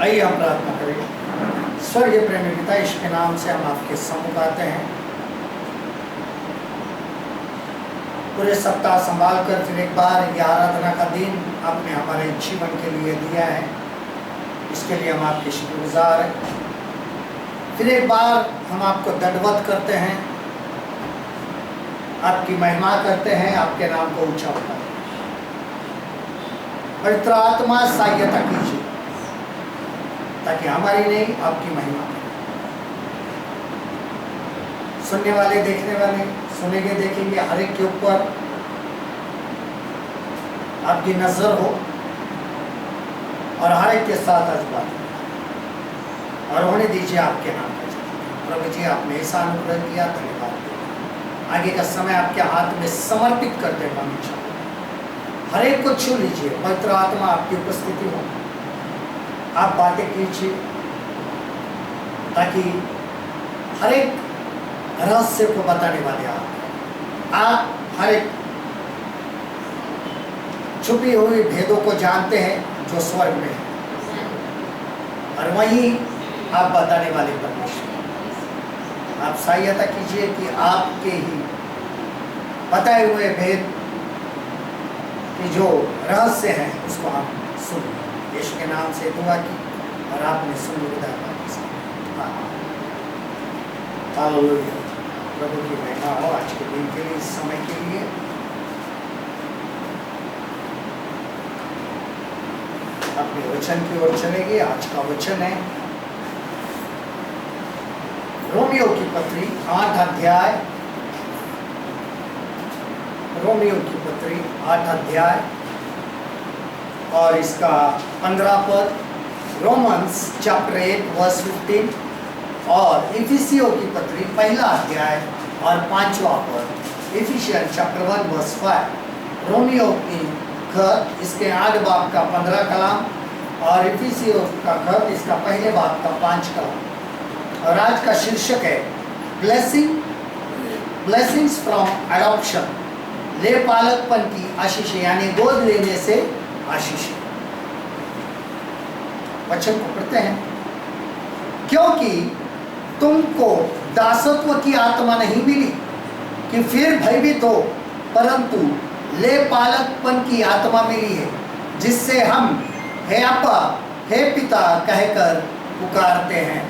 आइए हम प्रार्थना करें। स्वर्गीय प्रेमी पिता, इसके नाम से हम आपके सम्मुख आते हैं। पूरे सप्ताह संभाल कर फिर एक बार ये आराधना का दिन आपने हमारे जीवन के लिए दिया है, इसके लिए हम आपके शुक्रगुजार हैं। फिर एक बार हम आपको दंडवत करते हैं, आपकी महिमा करते हैं, आपके नाम को ऊंचा उठाते हैं। पवित्र आत्मा सहायता कीजिए ताकि हमारी नहीं आपकी महिमा करें। सुनने वाले, देखने वाले सुनेंगे, देखेंगे, हर एक के ऊपर आपकी नजर हो और हर एक के साथ आशीर्वाद और होने दीजिए आपके नाम का। प्रभु जी, आपने ऐसा अनुग्रह किया, धन्यवाद। आगे का समय आपके हाथ में समर्पित करते हैं। हर एक को छू लीजिए, पवित्र आत्मा आपकी उपस्थिति हो, आप बातें कीजिए ताकि हर एक रहस्य को बताने वाले आप हर एक छुपी हुई भेदों को जानते हैं जो स्वर्ग में है, और वहीं आप बताने वाले परमेश्वर। आप सहायता कीजिए कि आपके ही बताए हुए भेद की जो रहस्य हैं उसको हम सुन। यीशु के नाम से दुआ की और आपने सुन लिया। हालेलुया। प्रभु की महिमा हो आज के दिन के लिए, इस समय के लिए। अपने वचन की ओर चलेंगे। आज का वचन है रोमियो की पत्री 8 अध्याय, रोमियो की पत्री 8 अध्याय और इसका 15 पद, रोमन्स चैप्टर 8 वर्स 15, और इफिसियों की पत्री 1 अध्याय और 5वां पद, इफिशियन चैप्टर 1 वर्स 5, रोमियो की खत इसके 8 बाब का 15 कलाम और इफिसियों का खत इसका पहले बाब का 5 कलाम। और आज का शीर्षक है ब्लेसिंग्स फ्रॉम एडॉप्शन, ले पालकपन की आशीष, यानी गोद लेने से आशीष। वचन को पढ़ते हैं। क्योंकि तुमको दासत्व की आत्मा नहीं मिली कि फिर भयभीत हो, परंतु ले पालकपन की आत्मा मिली है, जिससे हम हे अब्बा, हे पिता कहकर पुकारते हैं।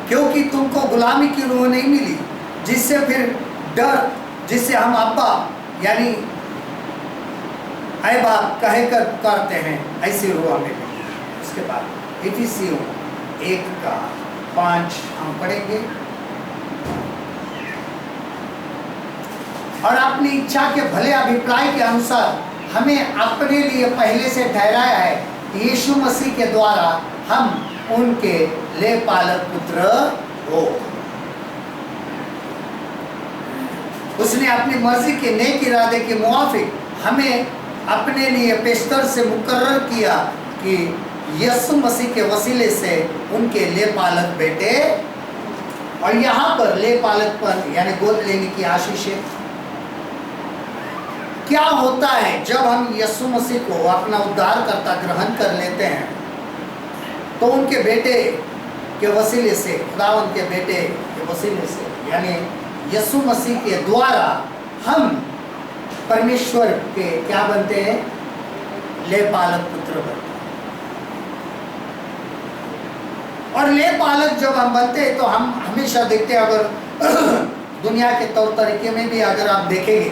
क्योंकि तुमको गुलामी की रूह नहीं मिली जिससे फिर डर, जिससे हम अब्बा यानी ऐ बाप कहकर पुकारते हैं, ऐसी रूह हमें मिली। उसके बाद इफिसियों 1 का 5 हम पढ़ेंगे। और अपनी इच्छा के भले अभिप्राय के अनुसार हमें अपने लिए पहले से ठहराया है कि यीशु मसीह के द्वारा हम उनके ले पालक पुत्र हो। उसने अपनी मर्जी के नेक इरादे के मुआफिक हमें अपने लिए पेशतर से मुकर्रर किया कि यीशु मसीह के वसीले से उनके ले पालक बेटे। और यहाँ पर ले पालकपन यानी गोद लेने की आशीष है। क्या होता है जब हम यीशु मसीह को अपना उद्धारकर्ता ग्रहण कर लेते हैं, तो उनके बेटे के वसीले से, खुदावंद के बेटे के वसीले से, यानी यीशु मसीह के द्वारा हम परमेश्वर के क्या बनते हैं? ले पालक पुत्र बनते हैं। और ले पालक जब हम बनते हैं तो हम हमेशा देखते हैं, अगर दुनिया के तौर तरीके में भी अगर आप देखेंगे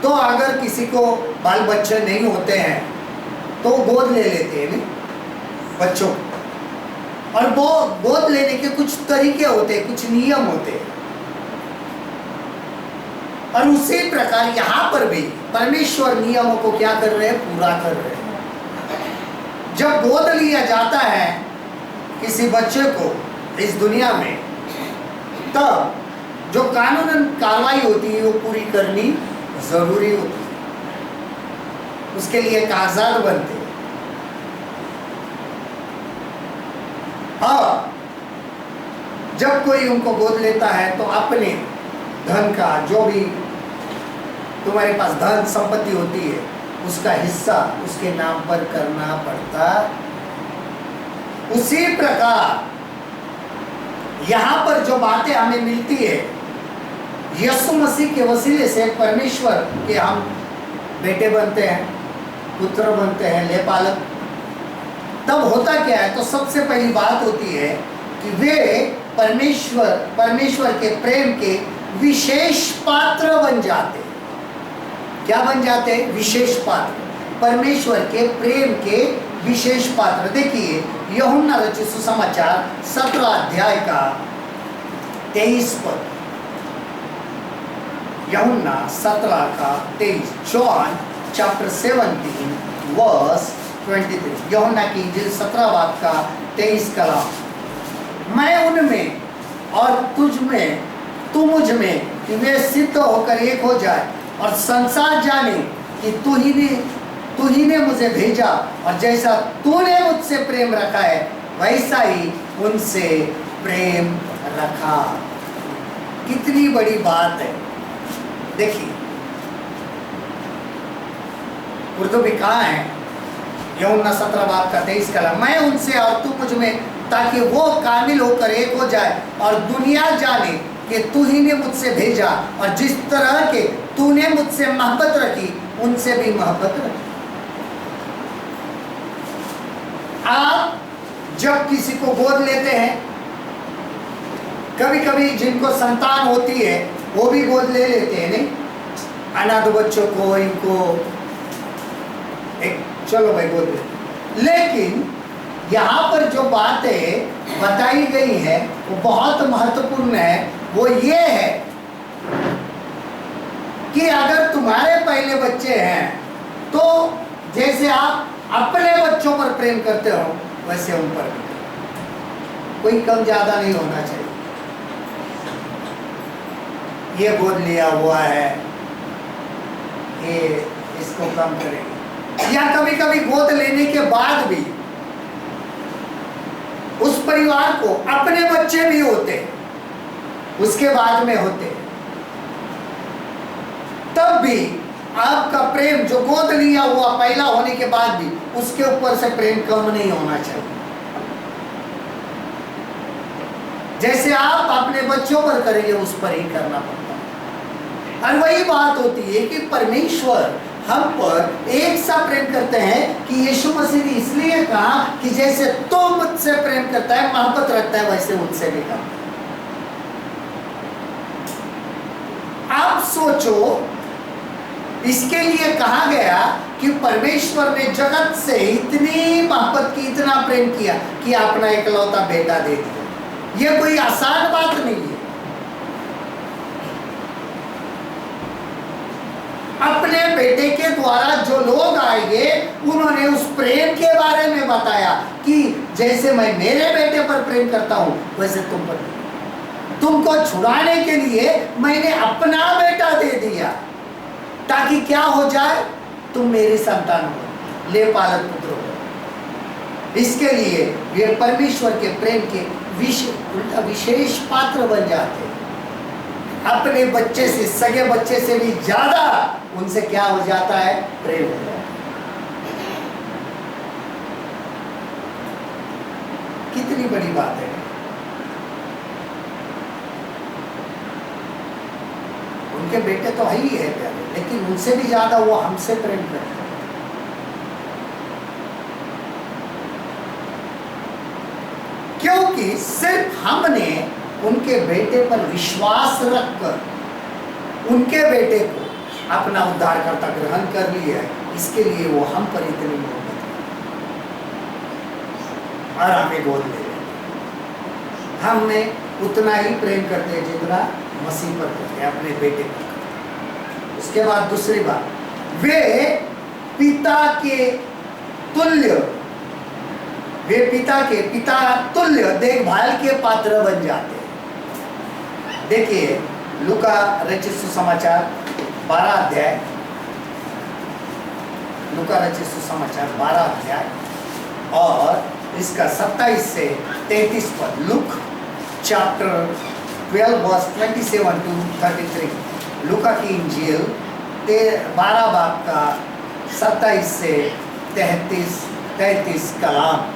तो अगर किसी को बाल बच्चे नहीं होते हैं तो गोद ले लेते हैं बच्चों। और वो गोद लेने के कुछ तरीके होते हैं, कुछ नियम होते हैं। और उसी प्रकार यहाँ पर भी परमेश्वर नियमों को क्या कर रहे हैं? पूरा कर रहे हैं। जब गोद लिया जाता है किसी बच्चे को इस दुनिया में, तब जो कानूनन कार्रवाई होती है वो पूरी करनी जरूरी होती है। उसके लिए कागजात बनते हैं। और जब कोई उनको गोद लेता है तो अपने धन का, जो भी तुम्हारे पास धन संपत्ति होती है, उसका हिस्सा उसके नाम पर करना पड़ता। उसी प्रकार यहां पर जो बातें हमें मिलती है, यीशु मसीह के वसीले से परमेश्वर के हम बेटे बनते हैं, पुत्र बनते हैं, लेपालक। तब होता क्या है, तो सबसे पहली बात होती है कि वे परमेश्वर के प्रेम के विशेष पात्र बन जाते हैं। क्या बन जाते हैं? विशेष पात्र, परमेश्वर के प्रेम के विशेष पात्र। देखिए यूहन्ना रचित सुसमाचार 17 अध्याय का 23 पद, यूहन्ना 17 का 23, जॉन चैप्टर 17 वर्स 23, यूहन्ना की इंजील 17 बाब का 23 कलाम। मैं उनमें और तुझ में, तू मुझ में, कि वे सिद्ध होकर एक हो जाए और संसार जाने कि तू ही ने मुझे भेजा, और जैसा तूने मुझसे प्रेम रखा है वैसा ही उनसे प्रेम रखा। कितनी बड़ी बात है। देखिए उर्दू भी कहाँ है, यूहन्ना 17 बाब का 23 कलम, मैं उनसे और तू मुझ में, ताकि वो कामिल होकर एक हो जाए और दुनिया जाने कि तू ही ने मुझसे भेजा, और जिस तरह के तूने मुझसे मोहब्बत रखी उनसे भी मोहब्बत रखी। आप जब किसी को गोद लेते हैं, कभी कभी जिनको संतान होती है वो भी गोद ले लेते हैं, नहीं? अनाथ बच्चों को, इनको एक चलो भाई गोद ले। लेकिन यहाँ पर जो बातें बताई गई है वो बहुत महत्वपूर्ण है। वो ये है कि अगर तुम्हारे पहले बच्चे हैं तो जैसे आप अपने बच्चों पर प्रेम करते हो वैसे उन पर भी, कोई कम ज्यादा नहीं होना चाहिए। ये गोद लिया हुआ है, ये इसको कम करेंगे। या कभी कभी गोद लेने के बाद भी उस परिवार को अपने बच्चे भी होते, उसके बाद में होते, तब भी आपका प्रेम जो गोद लिया हुआ पहला होने के बाद भी उसके ऊपर से प्रेम कम नहीं होना चाहिए। जैसे आप अपने बच्चों पर करेंगे उस पर ही करना पड़ता है। और वही बात होती है कि परमेश्वर हम पर एक सा प्रेम करते हैं कि यीशु मसीह ने इसलिए कहा कि जैसे तो मुझसे प्रेम करता है, मोहब्बत रखता है, वैसे उनसे भी कहा। आप सोचो, इसके लिए कहा गया कि परमेश्वर ने जगत से इतनी मोहब्बत की, इतना प्रेम किया कि अपना इकलौता बेटा दे दिया। यह कोई आसान बात नहीं है। अपने बेटे के द्वारा जो लोग आएंगे उन्होंने उस प्रेम के बारे में बताया कि जैसे मैं मेरे बेटे पर प्रेम करता हूं वैसे तुम पर, तुमको छुड़ाने के लिए मैंने अपना बेटा दे दिया, ताकि क्या हो जाए, तुम मेरी संतान हो, ले पालक पुत्र हो। इसके लिए वे परमेश्वर के प्रेम के विशेष पात्र बन जाते हैं। अपने बच्चे से, सगे बच्चे से भी ज्यादा उनसे क्या हो जाता है, प्रेम हो जाता है। कितनी बड़ी बात है। उनके बेटे तो है ही है प्यारे, लेकिन उनसे भी ज्यादा वो हमसे प्रेम करते हैं। क्योंकि सिर्फ हमने उनके बेटे पर विश्वास रखकर उनके बेटे को अपना उद्धारकर्ता ग्रहण कर लिया है, इसके लिए वो हम पर इतनी मोहब्बत और हमें गोद ले लेते। हमें उतना ही प्रेम करते हैं जितना मसीह पर करते हैं, अपने बेटे पर करते हैं। उसके बाद दूसरी बात, वे पिता के तुल्य, वे पिता तुल्य देखभाल के पात्र बन जाते हैं। देखिए लूका रचित सुसमाचार 12 अध्याय, लूका रचित सुसमाचार 12 अध्याय और इसका 27 से 33 पद। Luke chapter 12 verse 27 to 33। लूका की इंजील 12 बाब का 27 से 33 कलाम।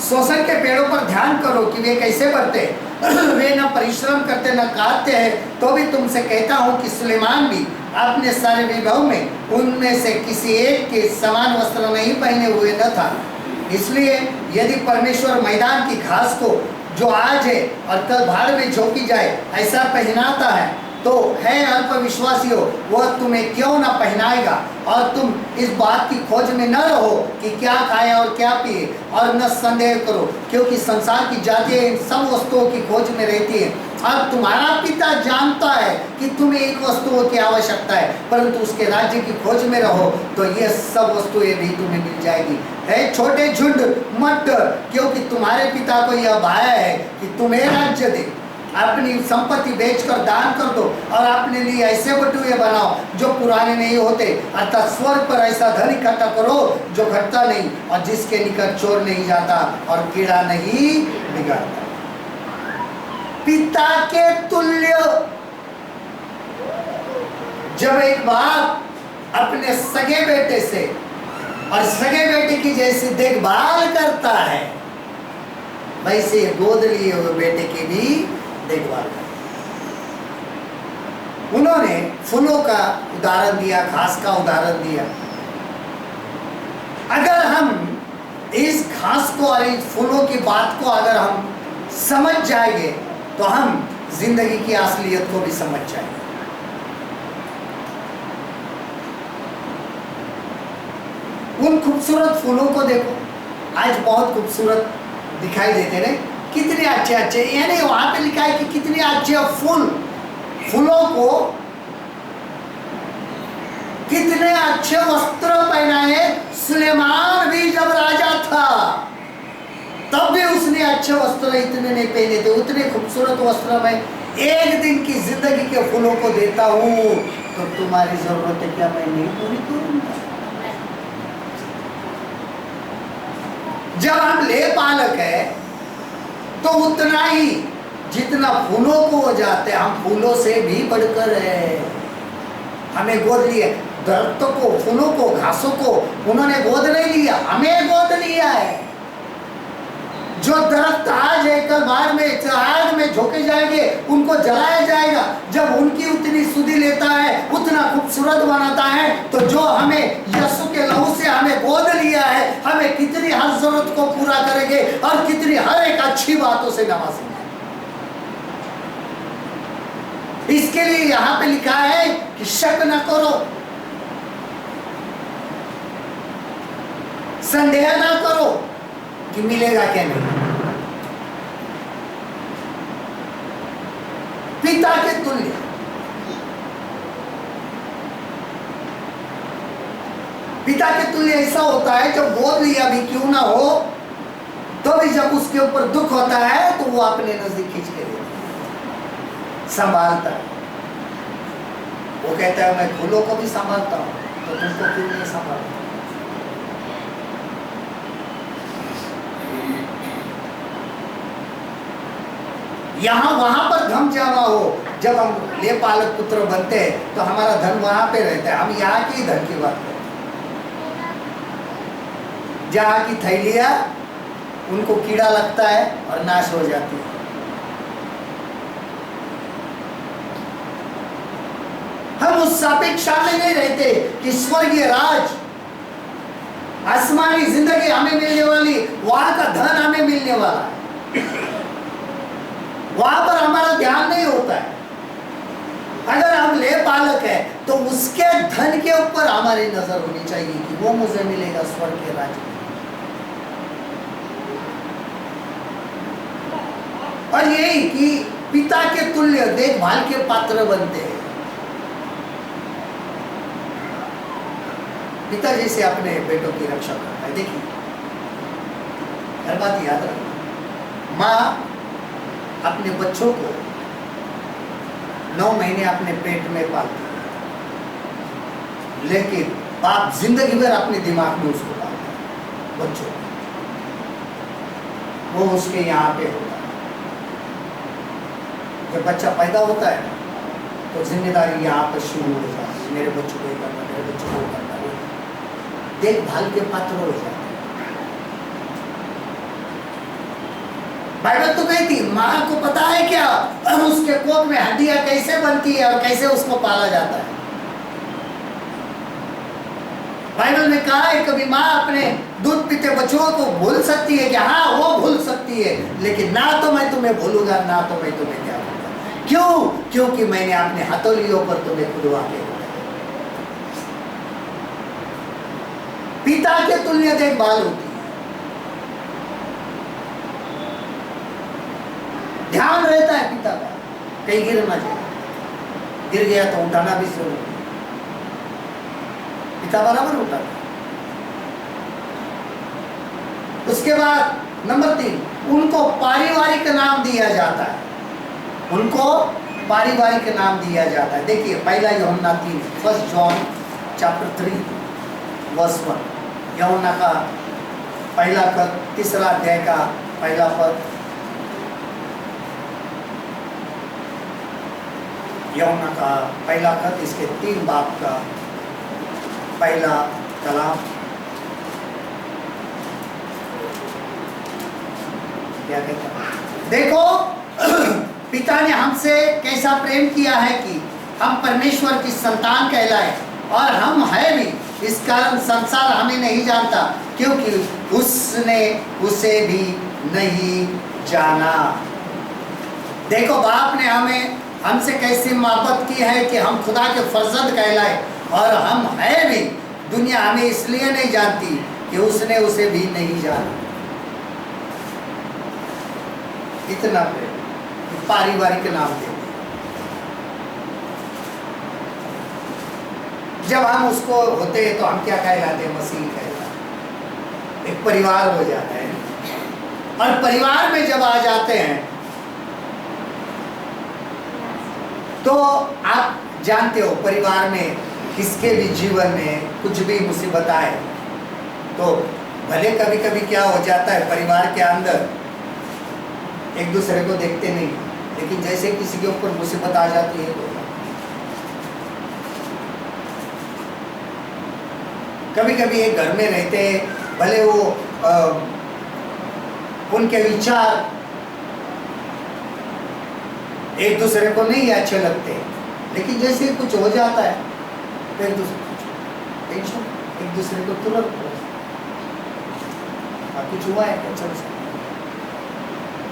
शोषण के पेड़ों पर ध्यान करो कि वे कैसे बढ़ते, वे न परिश्रम करते न काटते हैं। तो भी तुमसे कहता हूं कि सुलेमान भी अपने सारे वैभव में उनमें से किसी एक के समान वस्त्र नहीं पहने हुए न था। इसलिए यदि परमेश्वर मैदान की घास को जो आज है और कल भाड़ में झोंकी जाए ऐसा पहनाता है, तो है अल्पविश्वासियों, वह तुम्हें क्यों न पहनाएगा। और तुम इस बात की खोज में न रहो कि क्या खाएं और क्या पिए, और न संदेह करो, क्योंकि संसार की जातियां इन सब वस्तुओं की खोज में रहती है। और तुम्हारा पिता जानता है कि तुम्हें एक वस्तुओं की आवश्यकता है, परंतु उसके राज्य की खोज में रहो तो ये सब वस्तुएं भी तुम्हें मिल जाएगी। है छोटे झुंड मत डर, क्योंकि तुम्हारे पिता को यह भाया है कि तुम्हें राज्य दे। अपनी संपत्ति बेचकर दान कर दो और अपने लिए ऐसे बटुए बनाओ जो पुराने नहीं होते, अर्थात स्वर्ग पर ऐसा धन इकट्ठा करो जो घटता नहीं और जिसके निकट चोर नहीं जाता और कीड़ा नहीं बिगाड़ता। पिता के तुल्य जब एक बाप अपने सगे बेटे से और सगे बेटे की जैसी देखभाल करता है, वैसे गोद लिए हुए बेटे की भी देखभाल करता। उन्होंने फूलों का उदाहरण दिया, घास का उदाहरण दिया। अगर हम इस घास को और इस फूलों की बात को अगर हम समझ जाएंगे तो हम जिंदगी की असलियत को भी समझ जाएंगे। उन खूबसूरत फूलों को देखो, आज बहुत खूबसूरत दिखाई देते हैं, कितने अच्छे अच्छे, यानी वहां पे लिखा है कि कितने अच्छे फूलों को कितने अच्छे वस्त्र पहनाए। सुलेमान भी जब राजा था तब भी उसने अच्छे वस्त्र इतने नहीं पहने थे। उतने खूबसूरत वस्त्र में एक दिन की जिंदगी के फूलों को देता हूं तो तुम्हारी जरूरत है क्या मैं नहीं पूरी करूंगा। जब हम ले पालक है तो उतना ही जितना फूलों को हो जाते, हम फूलों से भी बढ़कर है। हमें गोद लिया, दरख्तों को, फूलों को, घासों को उन्होंने गोद नहीं लिया, हमें गोद लिया है। जो दरख्त आज है कल बाद में आग में झोंके जाएंगे, उनको जलाया जाएगा। जब उनकी उतनी सुधि लेता है, उतना खूबसूरत बनाता है, तो जो हमें यीशु के लहू से हमें गोद लिया है, हमें कितनी हर जरूरत को पूरा करेंगे और कितनी हर एक अच्छी बातों से नवाजेंगे। इसके लिए यहाँ पे लिखा है कि शक न करो, संदेह न करो कि मिलेगा क्या नहीं। पिता के तुल्य, पिता के तुल्य ऐसा होता है जब गोद लिया भी क्यों ना हो, तो भी जब उसके ऊपर दुख होता है तो वो अपने नजदीक खींच के देता है, संभालता है। वो कहता है मैं फूलों को भी संभालता हूं तो तुमको क्यों नहीं संभालता। यहाँ वहां पर धन जमा हो, जब हम ले पालक पुत्र बनते हैं तो हमारा धन वहां पे रहता है। हम यहाँ की धन की बात करते हैं, जहाँ की थैलियां उनको कीड़ा लगता है और नाश हो जाती है। हम उस सापेक्षा में नहीं रहते कि स्वर्गीय राज, आसमानी जिंदगी हमें मिलने वाली, वहां का धन हमें मिलने वाला है, वहां पर हमारा ध्यान नहीं होता है। अगर हम ले पालक है तो उसके धन के ऊपर हमारी नजर होनी चाहिए कि वो मुझे मिलेगा स्वर्ग के राज्य में। और यही कि पिता के तुल्य देखभाल के पात्र बनते हैं। पिता जैसे अपने बेटों की रक्षा करता है। देखिए, हर बात याद रखना, माँ अपने बच्चों को 9 महीने अपने पेट में पालती है, लेकिन बाप जिंदगी भर अपने दिमाग में उसको पालता है, बच्चों को। वो उसके यहाँ पे होता है। जब बच्चा पैदा होता है ना, तो जिम्मेदारी यहाँ पर शुरू हो जाती है, मेरे बच्चों को ये करना, मेरे बच्चों को वो करना, देखभाल के पात्र हो जाते हैं। बाइबल तो कहती माँ को पता है क्या उसके कोख में हड्डियां कैसे बनती है और कैसे उसको पाला जाता है। बाइबल में कहा है कभी माँ अपने दूध पीते बच्चों को भूल सकती है कि हाँ वो भूल सकती है, लेकिन ना तो मैं तुम्हें भूलूंगा ना तो मैं तुम्हें क्या भूलूंगा। क्यों? क्योंकि मैंने अपने हथौलियों पर तुम्हें खुदवा के पिता के तुल्य देखभाल होती है। ध्यान रहता है पिता का, कहीं गिर ना जाए, गिर गया तो उठाना भी जरूरी, पिता बराबर उठाता। उसके बाद नंबर 3, उनको पारिवारिक नाम दिया जाता है, उनको पारिवारिक नाम दिया जाता है। देखिए पहला यूहन्ना 3, 1 जॉन चैप्टर 3 वर्स 1, यूहन्ना का पहला पद, तीसरा अध्याय का पहला पद, यूहन्ना का पहला खत, इसके 3 बाब का पहला कलाम। क्या कहता है? देखो पिता ने हमसे कैसा प्रेम किया है कि हम परमेश्वर की संतान कहलाए, और हम है भी, इस कारण संसार हमें नहीं जानता क्योंकि उसने उसे भी नहीं जाना। देखो बाप ने हमसे कैसी मोहब्बत की है कि हम खुदा के फर्जंद कहलाए, और हम है भी। दुनिया हमें इसलिए नहीं जानती कि उसने उसे भी नहीं जाना। इतना प्रेम, पारिवारिक नाम दे। जब हम उसको होते हैं तो हम क्या कहलाते हैं? मसीह कहलाते। एक परिवार हो जाता है, और परिवार में जब आ जाते हैं तो आप जानते हो परिवार में किसके भी जीवन में कुछ भी मुसीबत आए तो भले कभी कभी क्या हो जाता है, परिवार के अंदर एक दूसरे को देखते नहीं, लेकिन जैसे किसी के ऊपर मुसीबत आ जाती है तो कभी कभी एक घर में रहते हैं, भले वो उनके विचार एक दूसरे को नहीं अच्छे लगते, लेकिन जैसे कुछ हो जाता है तो एक दूसरे को तुरंत कुछ हुआ है क्या, चलो।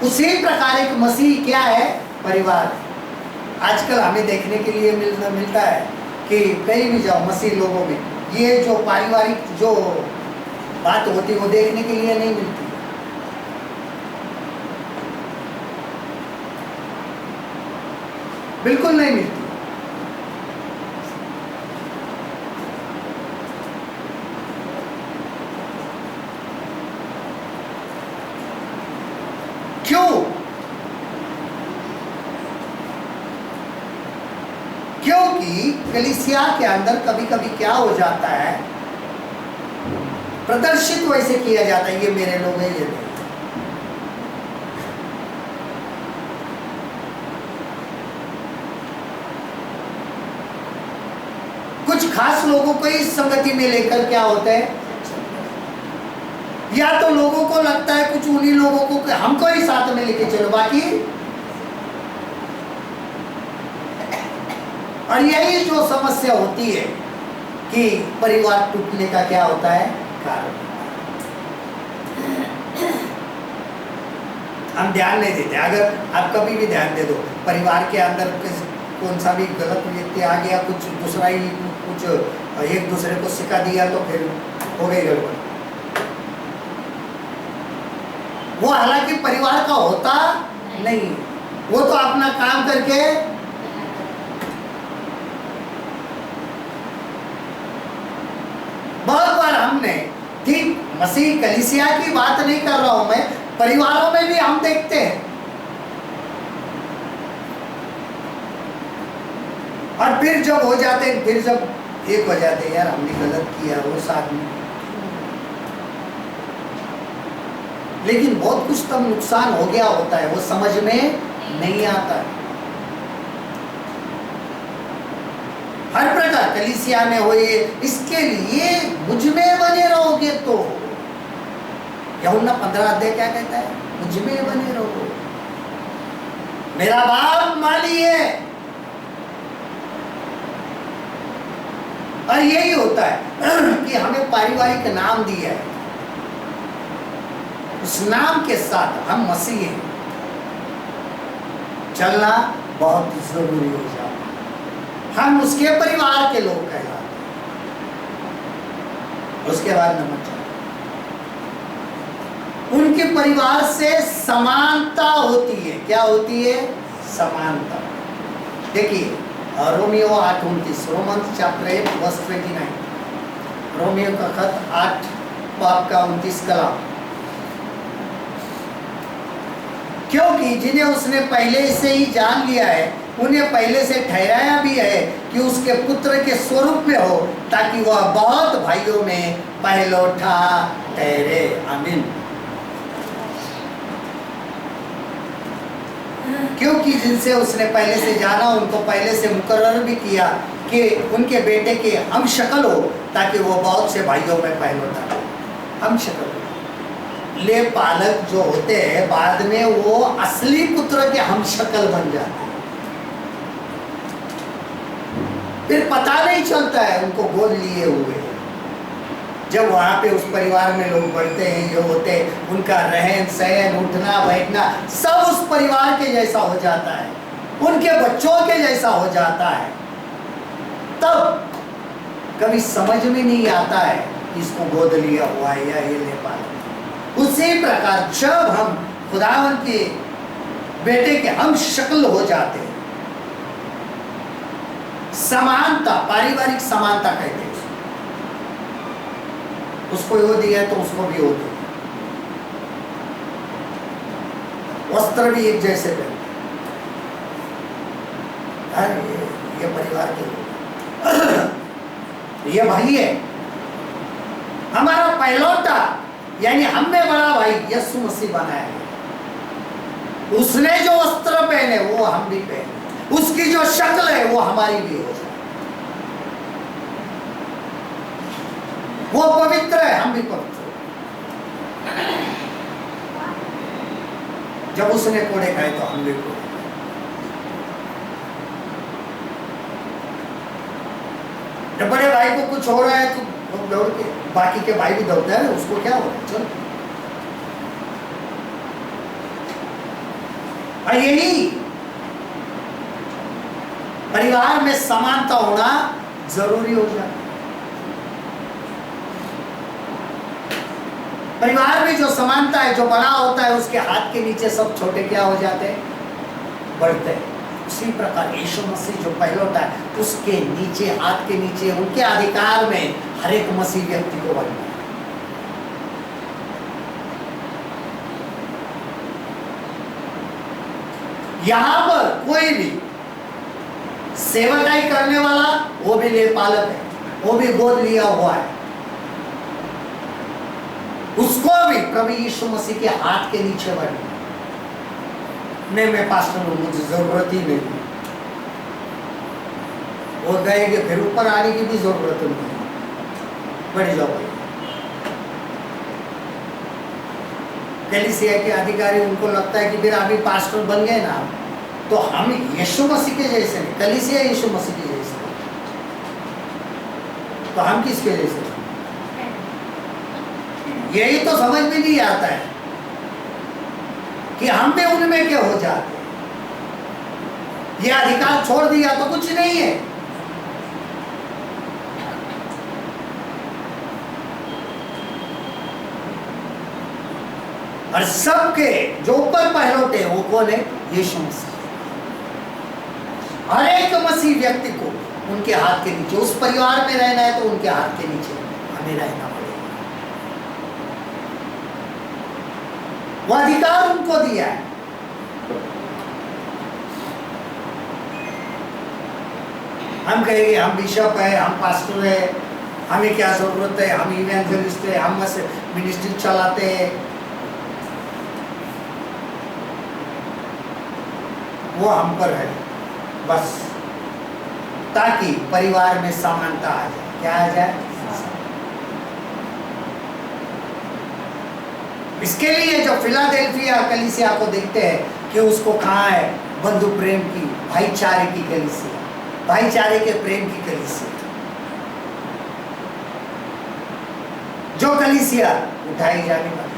उसी प्रकार एक मसीह क्या है? परिवार। आजकल हमें देखने के लिए मिलता है कि कहीं भी जाओ मसीह लोगों में ये जो पारिवारिक जो बात होती है वो देखने के लिए नहीं मिलती। बिल्कुल नहीं मिलती। क्यों? क्योंकि कलीसिया के अंदर कभी कभी क्या हो जाता है, प्रदर्शित वैसे किया जाता है, ये मेरे लोग हैं, ये नहीं। कुछ खास लोगों को इस संगति में लेकर क्या होता है, या तो लोगों को लगता है कुछ उन्हीं लोगों को हमको ही साथ में लेके चलो, बाकी और यही जो समस्या होती है कि परिवार टूटने का क्या होता है कारण। हम ध्यान नहीं देते। अगर आप कभी भी ध्यान दे दो, परिवार के अंदर कौन सा भी गलत व्यक्ति आ गया, कुछ दूसरा ही कुछ एक दूसरे को सिखा दिया तो फिर हो गई गड़बड़। वो हालांकि परिवार का होता नहीं, वो तो अपना काम करके बहुत बार हमने, ठीक मसीह कलीसिया की बात नहीं कर रहा हूं मैं, परिवारों में भी हम देखते हैं। और फिर जब हो जाते हैं, फिर जब एक हो जाते हैं, यार हमने गलत किया वो साथ में, लेकिन बहुत कुछ तब नुकसान हो गया होता है, वो समझ में नहीं आता है। हर प्रकार कलीसिया में हो, ये इसके लिए मुझ में बने रहोगे तो। यूहन्ना 15 अध्याय क्या कहता है? मुझ में बने रहो, मेरा बाप माली है। और यही होता है कि हमें पारिवारिक नाम दिया है, उस नाम के साथ हम मसीह हैं, चलना बहुत जरूरी हो जाता है। हम उसके परिवार के लोग कहलाते हैं। उसके बाद नंबर 4, उनके परिवार से समानता होती है। क्या होती है? समानता। देखिए रोमियो 8:29, रोमन्स चैप्टर 8 वर्स 29, रोमियो का खत 8 बाब का 29 कलाम। क्योंकि जिन्हें उसने पहले से ही जान लिया है, उन्हें पहले से ठहराया भी है कि उसके पुत्र के स्वरूप में हो, ताकि वह बहुत भाइयों में पहलौठा ठहरे। आमीन। क्योंकि जिनसे उसने पहले से जाना, उनको पहले से मुकर्रर भी किया कि उनके बेटे के हम शक्ल हो, ताकि वो बहुत से भाइयों में पहलौठा। हम शक्ल ले पालक जो होते हैं, बाद में वो असली पुत्र के हम शक्ल बन जाते हैं। फिर पता नहीं चलता है उनको गोद लिए हुए। जब वहां पे उस परिवार में लोग बढ़ते हैं, जो होते हैं, उनका रहन सहन, उठना बैठना सब उस परिवार के जैसा हो जाता है, उनके बच्चों के जैसा हो जाता है। तब कभी समझ में नहीं आता है कि इसको गोद लिया हुआ है या ये ले पालक। उसी प्रकार जब हम खुदावन के बेटे के हम शक्ल हो जाते हैं, समानता, पारिवारिक समानता कहते हैं उसको वो दिया तो उसको भी वो दिया। वस्त्र भी एक जैसे पहनते, ये परिवार के लोग, ये भाई है हमारा पहलौटा, यानी हमें बड़ा भाई यीशु मसीह बनाया है। उसने जो वस्त्र पहने वो हम भी पहने, उसकी जो शक्ल है वो हमारी भी हो जाए। वो पवित्र है, हम भी पवित्र। जब उसने कोड़े खाए तो हम भी कोड़े। जब बड़े भाई को कुछ हो रहा है तो लोग दौड़ के, बाकी के भाई भी दौड़ते हैं, उसको क्या हो रहा है, चलो। और यही परिवार में समानता होना जरूरी हो जाता है। परिवार में जो समानता है, जो बड़ा होता है, उसके हाथ के नीचे सब छोटे क्या हो जाते हैं, बढ़ते हैं। उसी प्रकार यीशु मसीह जो पहलौटा है, उसके नीचे, हाथ के नीचे, उनके अधिकार में हर एक मसीह व्यक्ति को बढ़ना है। यहां पर कोई भी सेवकाई करने वाला, वो भी लेपालक है, वो भी गोद लिया हुआ है, उसको भी प्रभु यीशु मसीह के हाथ के नीचे बढ़ना। नहीं, मैं पास्टर हूं, मुझे जरूरत ही नहीं, वो कहेंगे फिर ऊपर आने की भी जरूरत नहीं, बढ़ जाओ भाई। कलीसिया के अधिकारी, उनको लगता है कि फिर अभी पास्टर बन गए ना, तो हम यीशु मसीह के जैसे नहीं, कलीसिया यीशु मसीह के जैसे, तो हम किसके जैसे? यही तो समझ में नहीं आता है कि हम भी उनमें क्या हो जाते। ये अधिकार छोड़ दिया तो कुछ नहीं है। और सबके जो ऊपर पहलौटे वो कौन है? यीशु मसीह। हर एक मसीह व्यक्ति को उनके हाथ के नीचे, उस परिवार में रहना है तो उनके हाथ के नीचे हमें रहना पड़ेगा। वो अधिकार उनको दिया है। हम कहेंगे हम बिशप है, हम पास्टर है, हमें क्या जरूरत है, हम इवेंजलिस्ट है, हम मिनिस्ट्री चलाते हैं, वो हम पर है बस। ताकि परिवार में समानता आ जाए। क्या आ जाए? इसके लिए जो फिलाडेल्फिया कलीसिया को देखते हैं कि उसको कहाँ है? बंधु प्रेम की, भाईचारे की कलीसिया, भाईचारे के प्रेम की कलीसिया। जो कलीसिया उठाई जाने वाली,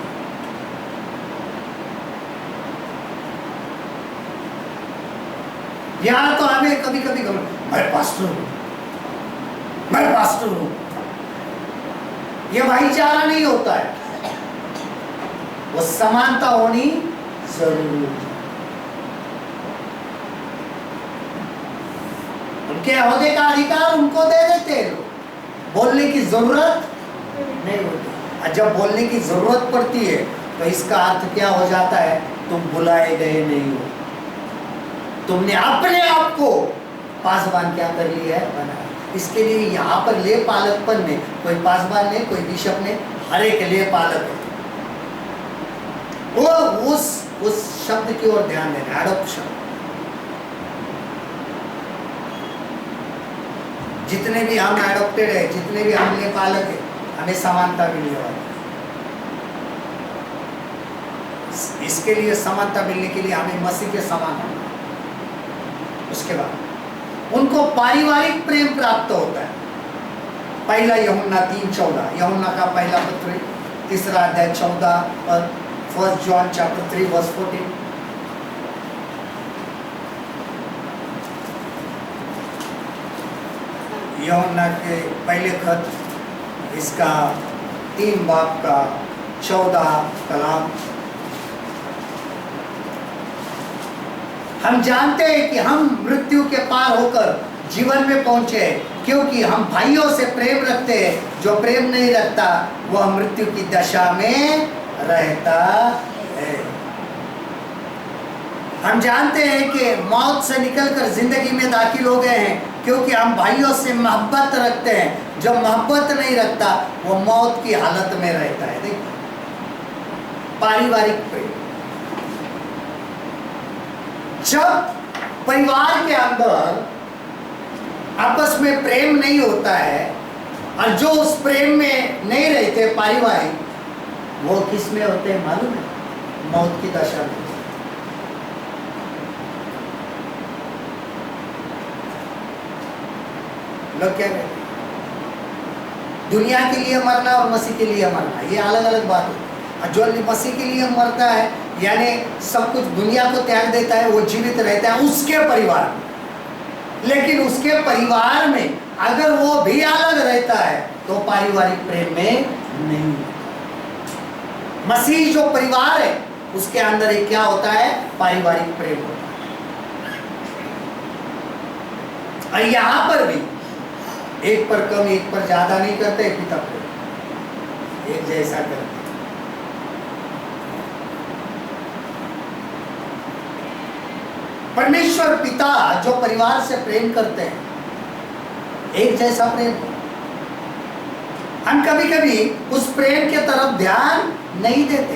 यहां तो हमें कभी कभी मैं पास्टर हूं, मैं पास्टर हूं, यह भाईचारा नहीं होता है। वो समानता होनी जरूरी है। उनके ओहदे का अधिकार उनको दे देते हैं लोग, बोलने की जरूरत नहीं होती। और जब बोलने की जरूरत पड़ती है तो इसका अर्थ क्या हो जाता है? तुम बुलाए गए नहीं हो, तुमने अपने आप को पासवान क्या कर लिया है? बनाया। इसके लिए यहाँ पर ले पालकपन में कोई पासवान ने, कोई बिशप ने, हर एक ले पालक है। वो उस शब्द की ओर ध्यान देना, एडॉप्शन। जितने भी हम एडॉप्टेड है, जितने भी हम ले पालक है, हमें समानता मिलने वाली। इसके लिए समानता मिलने के लिए हमें मसीह के समान होना। उसके बाद उनको पारिवारिक प्रेम प्राप्त होता है। पहला यूहन्ना 3:14, यूहन्ना का पहला पत्र 3 अध्याय 14 और 1 जॉन चैप्टर 3 वर्स 14। यूहन्ना के पहले खत, इसका 3 बाब का 14 कलाम। हम जानते हैं कि हम मृत्यु के पार होकर जीवन में पहुंचे, क्योंकि हम भाइयों से प्रेम रखते हैं। जो प्रेम नहीं रखता वह मृत्यु की दशा में रहता है। हम जानते हैं कि मौत से निकलकर जिंदगी में दाखिल हो गए हैं, क्योंकि हम भाइयों से मोहब्बत रखते हैं। जो मोहब्बत नहीं रखता वो मौत की हालत में रहता है। देखिए, पारिवारिक प्रेम। जब परिवार के अंदर आपस में प्रेम नहीं होता है, और जो उस प्रेम में नहीं रहते पारिवारिक, वो किस में होते हैं मालूम है? मौत की दशा में। लोग क्या कहते हैं? दुनिया के लिए मरना और मसीह के लिए मरना, ये अलग अलग बात है। और जो मसीह के लिए मरता है, यानी सब कुछ दुनिया को त्याग देता है, वो जीवित रहता है उसके परिवार में। लेकिन उसके परिवार में अगर वो भी अलग रहता है तो पारिवारिक प्रेम में नहीं। मसीह जो परिवार है उसके अंदर एक क्या होता है? पारिवारिक प्रेम होता है। और यहां पर भी एक पर कम एक पर ज्यादा नहीं करते, पिता प्रेम एक जैसा करते। परमेश्वर पिता जो परिवार से प्रेम करते हैं, एक जैसा प्रेम। हम कभी कभी उस प्रेम के तरफ ध्यान नहीं देते।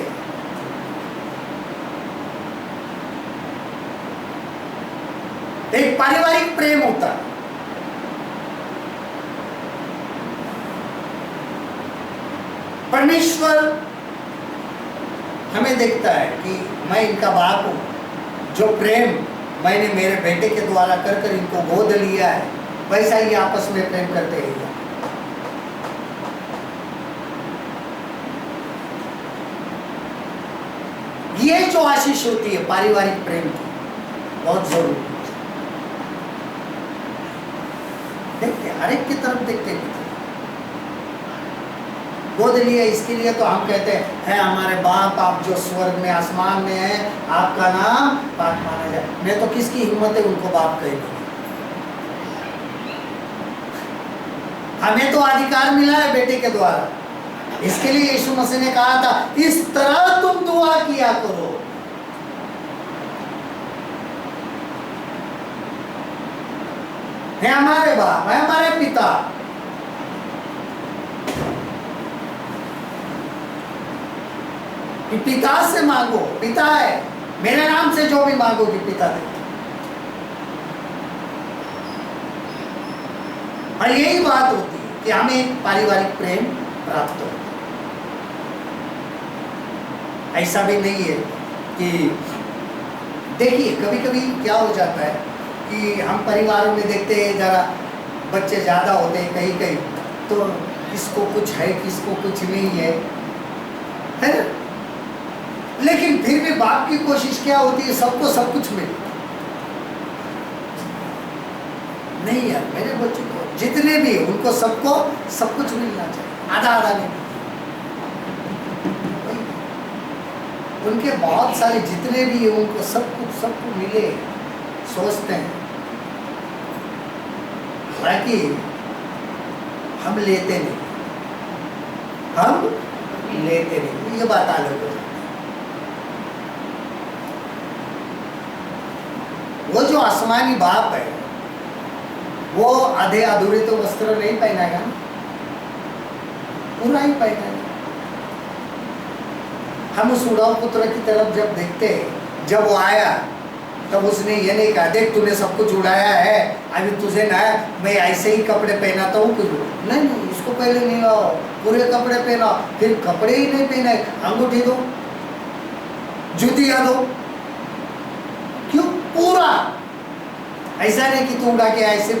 एक पारिवारिक प्रेम होता है। परमेश्वर हमें देखता है कि मैं इनका बाप हूं। जो प्रेम मैंने मेरे बेटे के द्वारा कर कर इनको गोद लिया है, वैसा ही आपस में प्रेम करते हैं। ये जो आशीष होती है पारिवारिक प्रेम की, बहुत जरूरी है। देखते हर एक की तरफ देखते हैं। गोद लिए इसके लिए तो हम कहते हैं हमारे बाप, आप जो स्वर्ग में आसमान में है, आपका नाम पाक माना जाए। मैं तो किसकी हिम्मत है उनको बाप कहने? हमें तो अधिकार मिला है बेटे के द्वारा। इसके लिए यीशु मसीह ने कहा था, इस तरह तुम दुआ किया करो। है हमारे बाप, है हमारे पिता। कि पिता से मांगो, पिता है, मेरे नाम से जो भी मांगोगे पिता दे। और यही बात होती है कि हमें पारिवारिक प्रेम प्राप्त हो। ऐसा भी नहीं है कि देखिए कभी कभी क्या हो जाता है कि हम परिवारों में देखते हैं जरा बच्चे ज़्यादा होते हैं कहीं कहीं, तो किसको कुछ है किसको कुछ नहीं है ना? लेकिन फिर भी बाप की कोशिश क्या होती है, सबको सब कुछ मिले। नहीं यार, मेरे बच्चों को जितने भी उनको सबको सब कुछ मिलना चाहिए, आधा आधा नहीं। उनके बहुत सारे जितने भी है उनको सब कुछ सबको मिले सोचते हैं, हालांकि हम लेते नहीं, हम लेते नहीं, ये बात अलग हो जाती है। वो जो आसमानी बाप है वो आधे अधूरे तो वस्त्र नहीं पहनाएगा ना, पूरा ही पहनाएगा। हम उस उड़ाऊ पुत्र की तरफ जब देखते हैं, जब वो आया तब उसने ये नहीं कहा देख तूने सब कुछ उड़ाया है, अभी तुझे ना मैं ऐसे ही कपड़े पहनाता हूँ कुछ नहीं, नहीं इसको पहले नहीं लाओ, पूरे कपड़े पहना, फिर कपड़े ही नहीं पहने, अंगूठी दो, जूतियाँ दो, क्यों पूरा। ऐसा नहीं कि तू उड़ा के ऐसे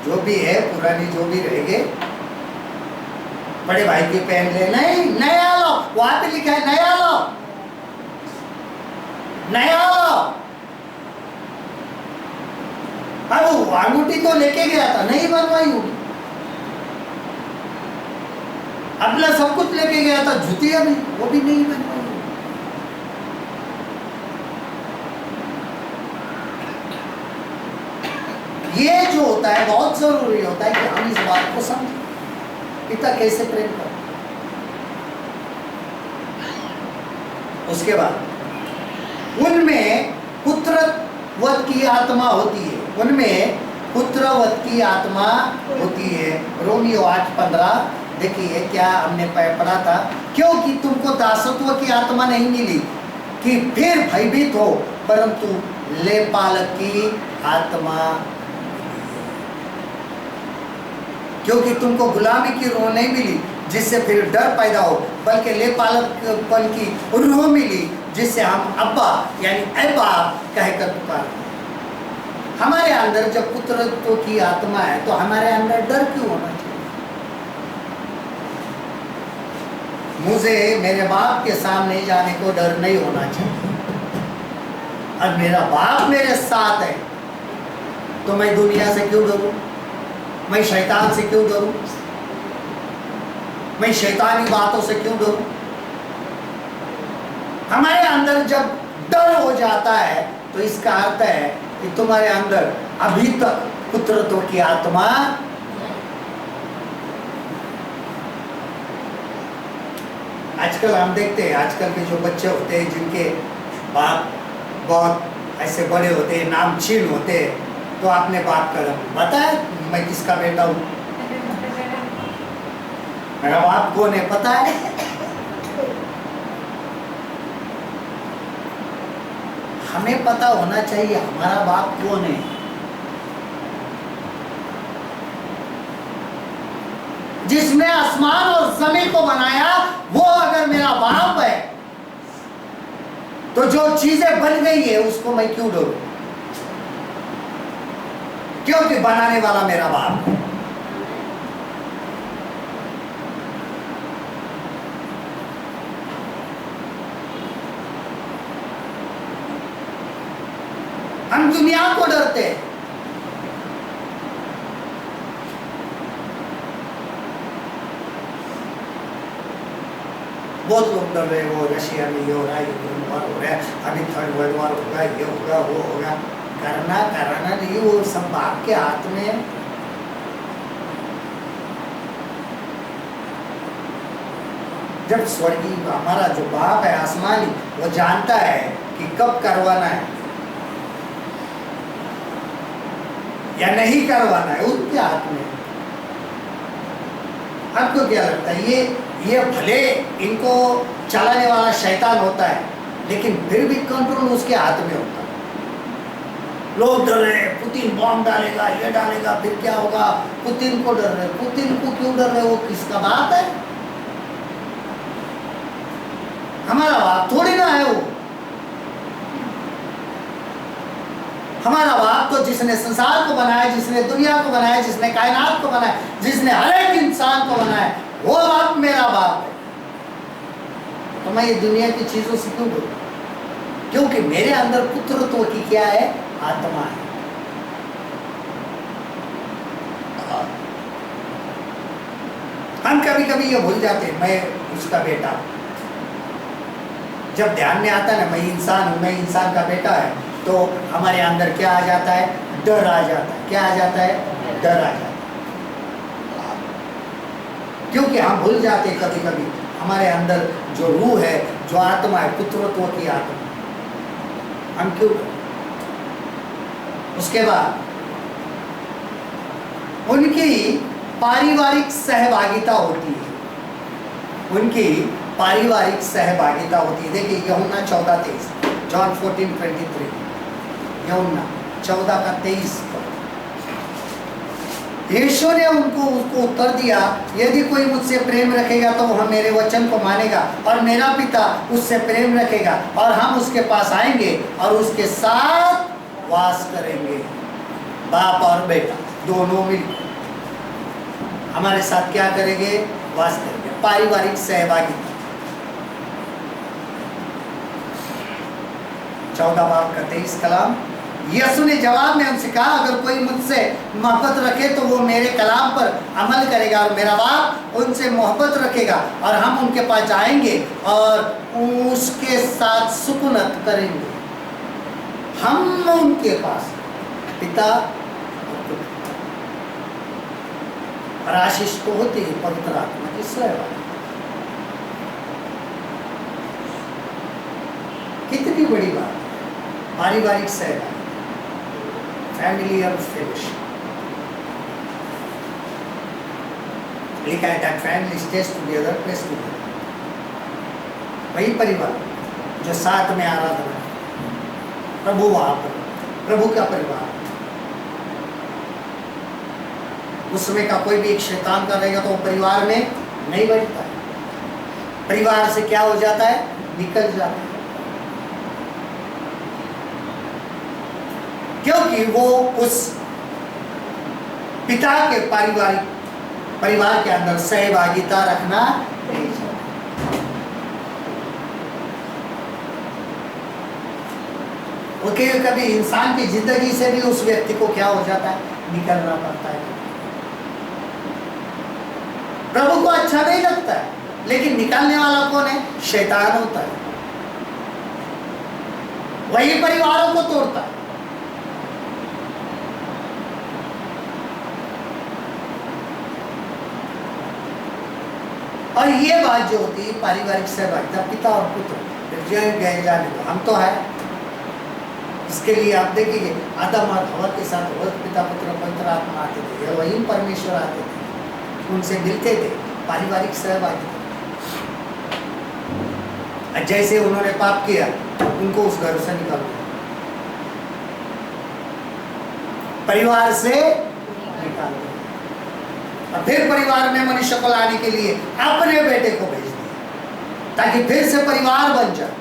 जो भी है पुरानी जो भी रहेंगे बड़े भाई की पहन ले, नहीं नया लो, वहां पे लिखा है नया लो, नया लो। अब अंगूठी तो लेके गया था, नहीं बनवाई होगी, अपना सब कुछ लेके गया था, जूतियां भी वो भी नहीं बनवाई होगी। ये जो होता है बहुत जरूरी होता है कि हम इस बात को समझें, पिता कैसे प्रेम कर। उसके बाद उनमें पुत्रवत की आत्मा होती है, उनमें पुत्रवत की आत्मा होती है। रोमियो 8:15 देखिए क्या हमने पढ़ा था, क्योंकि तुमको दासत्व की आत्मा नहीं मिली कि फिर भयभीत हो, परंतु लेपालक की आत्मा, क्योंकि तुमको गुलामी की रूह नहीं मिली जिससे फिर डर पैदा हो, बल्कि लेपालकपन की रूह मिली जिससे हम अब्बा यानी ऐ बाप कहकर पुकारते हैं। हमारे अंदर जब पुत्रत्व की आत्मा है तो हमारे अंदर डर क्यों होना चाहिए? मुझे मेरे बाप के सामने जाने को डर नहीं होना चाहिए। अब मेरा बाप मेरे साथ है तो मैं दुनिया से क्यों डरूं, मैं शैतान से क्यों डरूं, मैं शैतानी बातों से क्यों डरूं? हमारे अंदर जब डर हो जाता है तो इसका अर्थ है कि तुम्हारे अंदर अभी तक पुत्रत्व की आत्मा। आजकल हम देखते हैं, आजकल के जो बच्चे होते हैं जिनके बाप बहुत ऐसे बड़े होते हैं, नामचीन होते हैं, तो अपने बाप का पता है मैं किसका बेटा हूँ, मेरा बाप कौन है पता है। हमें पता होना चाहिए हमारा बाप कौन है। जिसने आसमान और जमीन को बनाया वो अगर मेरा बाप है तो जो चीजें बन गई है उसको मैं क्यों डरूं, क्योंकि बनाने वाला मेरा बाप है। हम दुनिया को डरते हैं, बहुत लोग डर रहे, वो रशिया में ये हो रहा है, यूक्रेन वॉर हो रहा है, अभी थर्ड वर्ल्ड वॉर होगा, ये होगा वो होगा। करना कराना नहीं, वो सब बाप के हाथ में है। जब स्वर्गीय हमारा जो बाप है आसमानी, वो जानता है कि कब करवाना है या नहीं करवाना है, उनके हाथ में। आपको क्या लगता है, ये भले इनको चलाने वाला शैतान होता है लेकिन फिर भी कंट्रोल उसके हाथ में होता है। लोग डर रहे, पुतिन बॉम्ब डालेगा, ये डालेगा, फिर क्या होगा, पुतिन को डर रहे। पुतिन को क्यों डर रहे, वो किसका बाप है? हमारा बाप थोड़ी ना है वो। हमारा बाप तो जिसने संसार को बनाया, जिसने दुनिया को बनाया, जिसने कायनात को बनाया, जिसने हर एक इंसान को बनाया, वो बाप मेरा बाप है। तो मैं ये दुनिया की चीजों से क्यों डरूं? क्योंकि मेरे अंदर पुत्रत्व की क्या है, आत्मा है। हम कभी कभी ये भूल जाते हैं, मैं उसका बेटा हूं। जब ध्यान में आता है ना, मैं इंसान हूं, मैं इंसान का बेटा है, तो हमारे अंदर क्या आ जाता है, डर आ जाता है। क्या आ जाता है, डर आ जाता है। क्योंकि हम भूल जाते हैं कभी कभी हमारे अंदर जो रूह है, जो आत्मा है, पुत्रत्व की आत्मा, हम क्यों। उसके बाद उनकी पारिवारिक सहभागिता होती है। उनकी पारिवारिक सहभागिता होती है। देखिए यूहन्ना 14:23, जॉन 14:23, यूहन्ना 14:23। यीशु ने उसको उत्तर दिया, यदि कोई मुझसे प्रेम रखेगा तो वह मेरे वचन को मानेगा, और मेरा पिता उससे प्रेम रखेगा, और हम उसके पास आएंगे और उसके साथ वास करेंगे। बाप और बेटा दोनों मिलकर हमारे साथ क्या करेंगे, वास करेंगे। पारिवारिक सहभागिता। 14:23 कलाम। यीशु ने जवाब में उनसे कहा, अगर कोई मुझसे मोहब्बत रखे तो वो मेरे कलाम पर अमल करेगा, और मेरा बाप उनसे मोहब्बत रखेगा, और हम उनके पास जाएंगे और उसके साथ सुकूनत करेंगे। हम उनके पास, पिता और आशीष तो होती है पवित्र आत्मा की सहभागिता। कितनी बड़ी बात है, पारिवारिक सहभागिता, फैमिलियर फेलोशिप। लिखा है that family stage together, place together. वही परिवार जो साथ में आराधना, प्रभु वहां पर, प्रभु का परिवार। उसमें का कोई भी एक शैतान का रहेगा तो वो परिवार में नहीं बैठता है। परिवार से क्या हो जाता है, निकल जाता है। क्योंकि वो उस पिता के परिवार के अंदर सहभागिता रखना नहीं चाहता। ओके, कभी इंसान की जिंदगी से भी उस व्यक्ति को क्या हो जाता है, निकलना पड़ता है। प्रभु को अच्छा नहीं लगता है, लेकिन निकालने वाला कौन है, शैतान होता है। वही परिवारों को तोड़ता है। और ये बात जो होती है पारिवारिक सहभागिता, पिता और पुत्र गए जाने दो, हम तो है। इसके लिए आप देखिए आदम और हवा के साथ पिता पुत्र पवित्र आत्मा आते थे, वही परमेश्वर आते थे, उनसे मिलते थे। पारिवारिक सहभागिता। जैसे उन्होंने पाप किया, उनको उस घर से निकाल दिया, परिवार से निकाल दिया, और फिर परिवार में मनुष्य को लाने के लिए अपने बेटे को भेज दिया, ताकि फिर से परिवार बन जाए।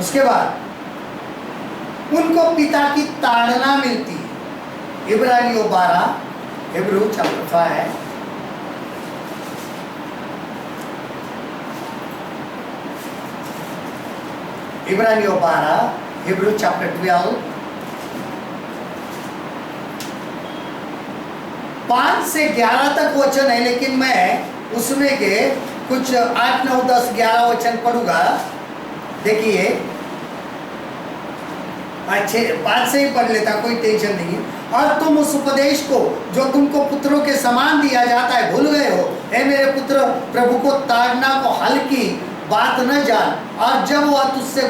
उसके बाद उनको पिता की ताड़ना मिलती है। इब्रानियों 12, हिब्रू चैप्टर 5, इब्रानियों 12, हिब्रू चैप्टर 12, 5 से 11 तक वचन है, लेकिन मैं उसमें के कुछ 8, 9, 10, 11 वचन पढ़ूंगा। देखिए, अच्छे 5 से ही पढ़ लेता, कोई टेंशन नहीं। और तुम उस उपदेश को जो तुमको पुत्रों के समान दिया जाता है भूल गए हो। हे मेरे पुत्र, प्रभु को ताड़ना को हल्की बात न जान, और जब वह तुझसे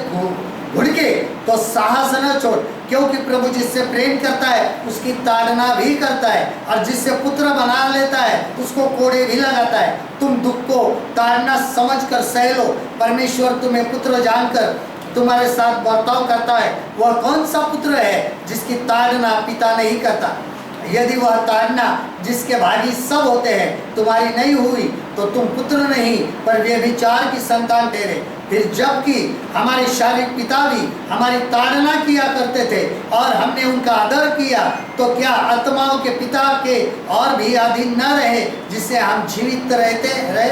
भुड़के तो साहस न छोड़, क्योंकि प्रभु जिससे प्रेम करता है उसकी ताड़ना भी करता है, और जिससे पुत्र बना लेता है उसको कोड़े भी लगाता है। तुम दुख को ताड़ना समझकर सह लो, परमेश्वर तुम्हें पुत्र जानकर तुम्हारे साथ बर्ताव करता है। वह कौन सा पुत्र है जिसकी ताड़ना पिता नहीं करता? यदि वह ताड़ना जिसके भागी सब होते हैं तुम्हारी नहीं हुई तो तुम पुत्र नहीं पर व्यभिचार की संतान ठहरे। फिर जबकि हमारे शारीरिक पिता भी हमारी ताड़ना किया करते थे और हमने उनका आदर किया, तो क्या आत्माओं के पिता के और भी अधीन न रहे जिससे हम जीवित रहे?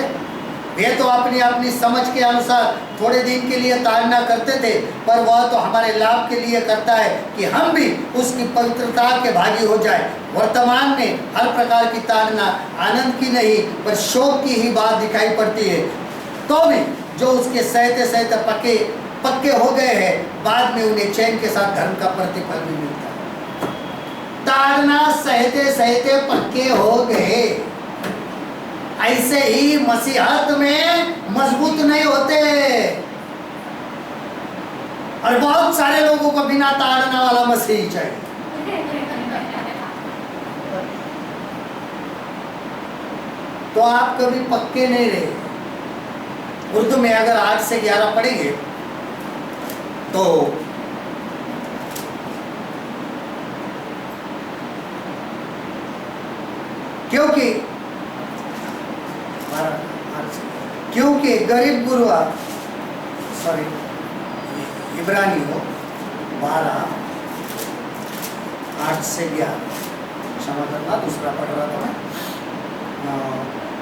वे तो अपनी अपनी समझ के अनुसार थोड़े दिन के लिए ताड़ना करते थे, पर वह तो हमारे लाभ के लिए करता है कि हम भी उसकी पवित्रता के भागी हो जाए। वर्तमान में हर प्रकार की ताड़ना आनंद की नहीं पर शोक की ही बात दिखाई पड़ती है, तो भी जो उसके सहते सहते पक्के हो गए हैं बाद में उन्हें चैन के साथ धर्म का प्रतिफल भी मिलता है। ताड़ना सहते सहते पक्के हो गए, ऐसे ही मसीहत में मजबूत नहीं होते। और बहुत सारे लोगों को बिना ताड़ना वाला मसीह चाहिए। तो आप कभी पक्के नहीं रहे। उर्दू में अगर 8 से 11 पढ़ेंगे तो क्योंकि गरीब गुरुआ इब्रानी हो 12 8 से 11, क्षमा करना दूसरा पढ़ रहा था मैं।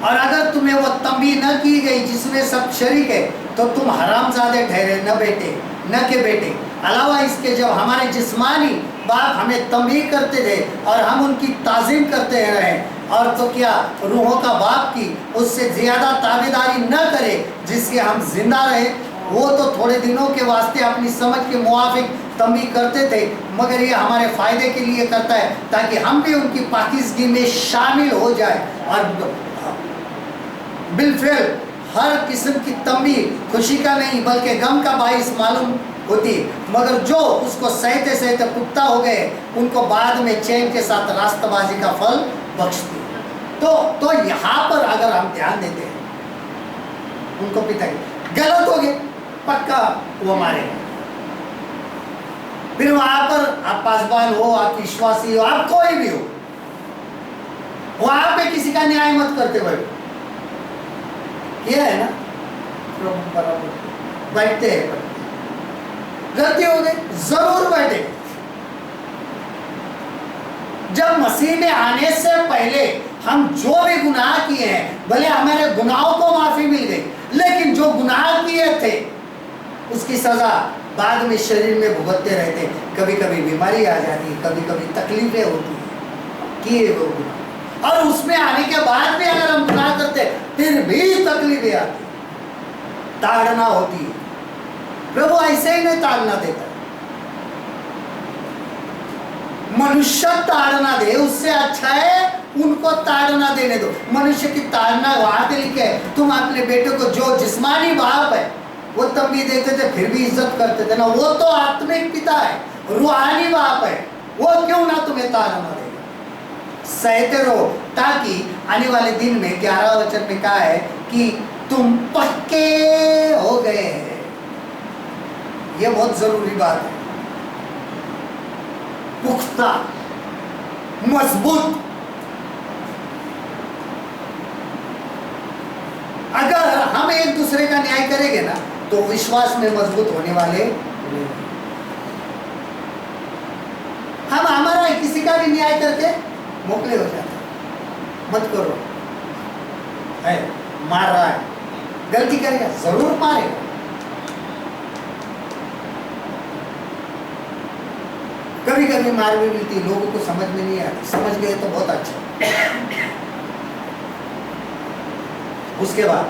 और अगर तुम्हें वो तंबी न की गई जिसमें सब शरीक है तो तुम हरामजादे ठहरे, न बेटे न के बेटे। अलावा इसके जब हमारे जिस्मानी बाप हमें तंबी करते थे और हम उनकी ताज़ीम करते रहे, और तो क्या रूहों का बाप की उससे ज़्यादा ताबेदारी न करे जिससे हम जिंदा रहे। वो तो थोड़े दिनों के वास्ते अपनी समझ के मुआफिक तंबी करते थे, मगर ये हमारे फ़ायदे के लिए करता है ताकि हम भी उनकी पाकीज़गी में शामिल हो जाए। और बिलफिल हर किस्म की तंबी खुशी का नहीं बल्कि गम का बाइस मालूम होती, मगर जो उसको सहते सहते पुख्ता हो गए उनको बाद में चैन के साथ रास्तबाजी का फल बख्शती। तो यहाँ पर अगर हम ध्यान देते हैं उनको पिता गलत हो गए, पक्का वो मारेगा। फिर वहां पर आप पासवान हो, आप विश्वासी हो, आप कोई भी हो, वहां पे किसी का न्याय मत करते हुए किया है ना, बराबर बैठते हैं, गलती हो गई जरूर बैठे। जब मसीह में आने से पहले हम जो भी गुनाह किए हैं, भले हमारे गुनाहों को माफी मिल गई, लेकिन जो गुनाह किए थे उसकी सजा बाद में शरीर में भुगतते रहते। कभी कभी बीमारी आ जाती, कभी कभी तकलीफें होती किए वो गुनाह, और उसमें आने के बाद भी अगर हम गुनाह करते फिर भी तकलीफें आती, ताड़ना होती है। प्रभु ऐसे ही नहीं ताड़ना देता, मनुष्य ताड़ना दे उससे अच्छा है उनको ताड़ना देने दो। मनुष्य की ताड़ना वहां पे लिखे है, तुम अपने बेटे को जो जिस्मानी बाप है वो तब भी देते थे फिर भी इज्जत करते थे ना, वो तो आत्मिक पिता है, रूहानी बाप है, वो क्यों ना तुम्हें ताड़ना देगा। सहते रहो ताकि आने वाले दिन में 11 वचन में कहा है कि तुम पक्के हो गए। ये बहुत जरूरी बात है, पुख्ता मजबूत। अगर हम एक दूसरे का न्याय करेंगे ना तो विश्वास में मजबूत होने वाले नहीं। हम हमारा किसी का भी न्याय करके मोकले हो जाते, मत करो, है मार रहा है, गलती करेगा जरूर मारेगा। कभी कभी मार भी मिलती, लोगों को समझ में नहीं आती, समझ गए तो बहुत अच्छा। उसके बाद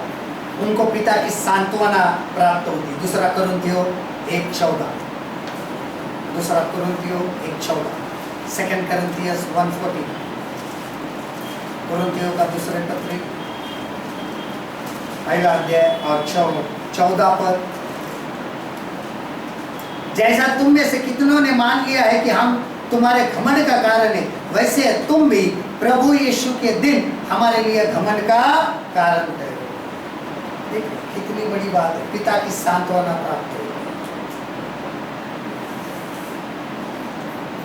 उनको पिता की सांत्वना प्राप्त होती। दूसरा कुरिन्थियों 1:14, दूसरा कुरिन्थियों 1:14, 2 Corinthians 1:14, कुरिन्थियों का दूसरे पत्र 1 अध्याय और 14 पर जैसा तुम में से कितनों ने मान लिया है कि हम तुम्हारे घमंड का कारण है, वैसे तुम भी प्रभु यीशु के दिन हमारे लिए घमंड का कारण ठहरो। देखिए कितनी बड़ी बात है, पिता की सांत्वना प्राप्त हो।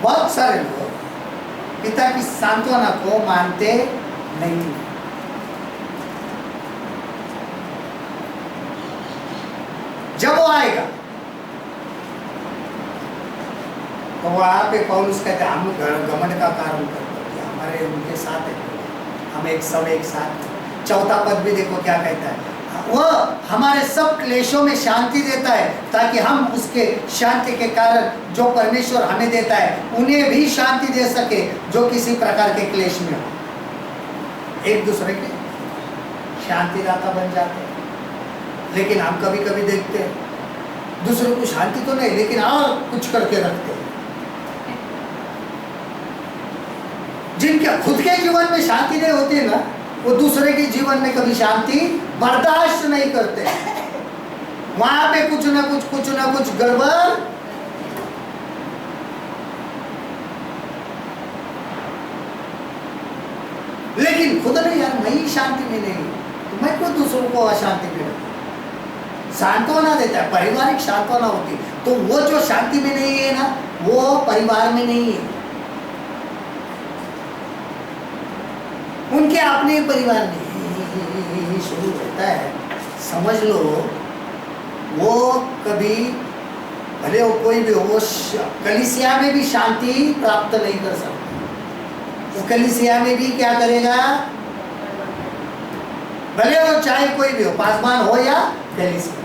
बहुत सारे लोग पिता की सांत्वना को मानते नहीं। जब वो आएगा तो वहां पे पौलुस कहते हैं हम घमंड का कारण करते हैं, हमारे उनके साथ है, हम एक सब एक साथ। चौथा पद भी देखो क्या कहता है, वह हमारे सब क्लेशों में शांति देता है ताकि हम उसके शांति के कारण जो परमेश्वर हमें देता है उन्हें भी शांति दे सके जो किसी प्रकार के क्लेश में हो। एक दूसरे के शांतिदाता बन जाते हैं। लेकिन हम कभी कभी देखते हैं दूसरे को शांति तो नहीं लेकिन और कुछ करके रखते हैं। जिनके खुद के जीवन में शांति नहीं होती ना, वो दूसरे के जीवन में कभी शांति बर्दाश्त नहीं करते। वहां पे कुछ ना कुछ गड़बड़। लेकिन खुद नहीं, यार मैं ही शांति में नहीं तो मैं क्यों दूसरों को अशांति में रखूं। सांत्वना देता है, पारिवारिक सांत्वना होती है। तो वो जो शांति में नहीं है ना, वो परिवार में नहीं है, उनके अपने परिवार में शुरू होता है। समझ लो वो कभी भले वो कोई भी हो, कलीसिया में भी शांति प्राप्त नहीं कर सकता। तो कलीसिया में भी क्या करेगा, भले वो चाहे कोई भी हो, पासवान हो या कलीसिया,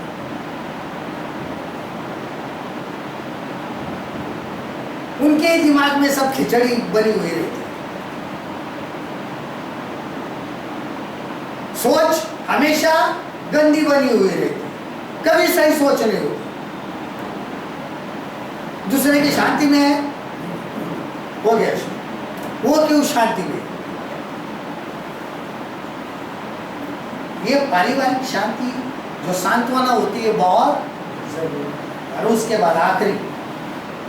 उनके दिमाग में सब खिचड़ी बनी हुई रहती है। सोच हमेशा गंदी बनी हुई रहती, कभी सही सोच नहीं होती। दूसरे की शांति में हो गया, वो क्यों शांति में। ये पारिवारिक शांति जो सांत्वना होती है बहुत जरूरी। और उसके बाद आखिरी,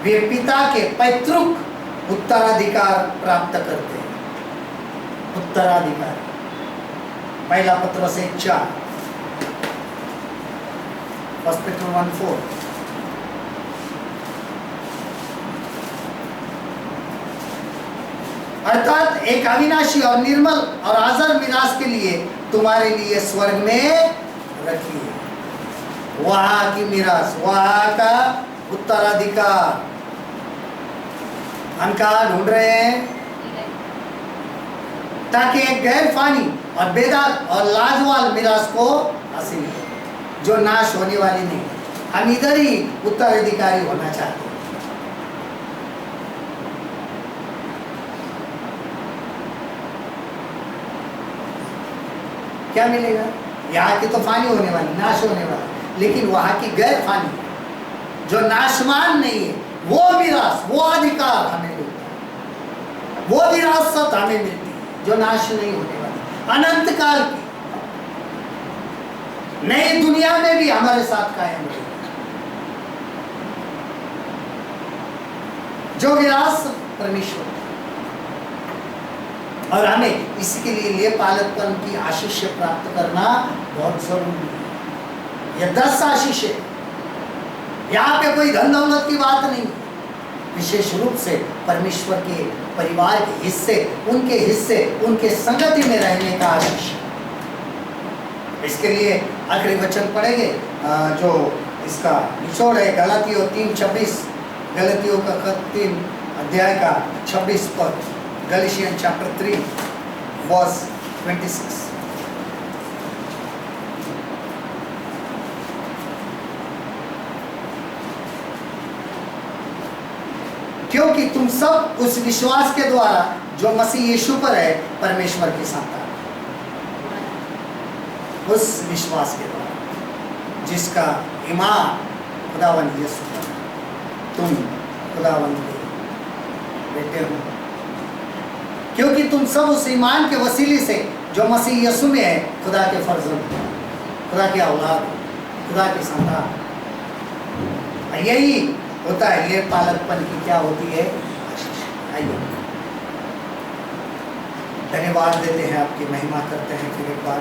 वे पिता के पैतृक उत्तराधिकार प्राप्त करते हैं। उत्तराधिकार पहला पत्र से 4, 1 Peter 1:4। अर्थात एक अविनाशी और निर्मल और आज़र मिरास के लिए तुम्हारे लिए स्वर्ग में रखी है। वहां की मिरास, वहां का उत्तराधिकार हम कहाँ ढूंढ रहे हैं, ताकि एक गैर फानी और बेदाग और लाजवाल मिरास को हासिल हो जो नाश होने वाली नहीं। हम इधर ही उत्तराधिकारी होना चाहते हैं। क्या मिलेगा, यहाँ की तो फानी होने वाली, नाश होने वाली, लेकिन वहां की गैर फानी जो नाशमान नहीं है, वो मिरास, वो अधिकार हमें मिलता है, वो विरासत हमें मिलती है जो नाश नहीं होने वाली, अनंत काल की, नई दुनिया में भी हमारे साथ कायम रहेगी। जो विरासत परमेश्वर, और हमें इसके लिए पालकपन की आशीष प्राप्त करना बहुत जरूरी है। यह 10 आशीष है। यहाँ पे कोई धन दौलत की बात नहीं, विशेष रूप से परमेश्वर के परिवार के हिस्से, उनके संगति में रहने का आशीष। इसके लिए आखिरी वचन पढ़ेंगे जो इसका निचोड़ है, गलातियों 3:26, गलातियों का 3 अध्याय का 26 पद, गैलेशियन चैप्टर 3 वर्स 26। क्योंकि तुम सब उस विश्वास के द्वारा जो मसीह यीशु पर है परमेश्वर की संतान। उस विश्वास के द्वारा जिसका ईमान खुदावंद यीशु पर, तुम खुदावंद के बेटे हो। क्योंकि तुम सब उस ईमान के वसीले से जो मसीह यीशु में है खुदा के फर्जंद, खुदा के औलाद, खुदा की संतान। यही होता है, ये पालकपन की क्या होती है? आशीष। आइए धन्यवाद देते हैं, आपकी महिमा करते हैं फिर एक बार।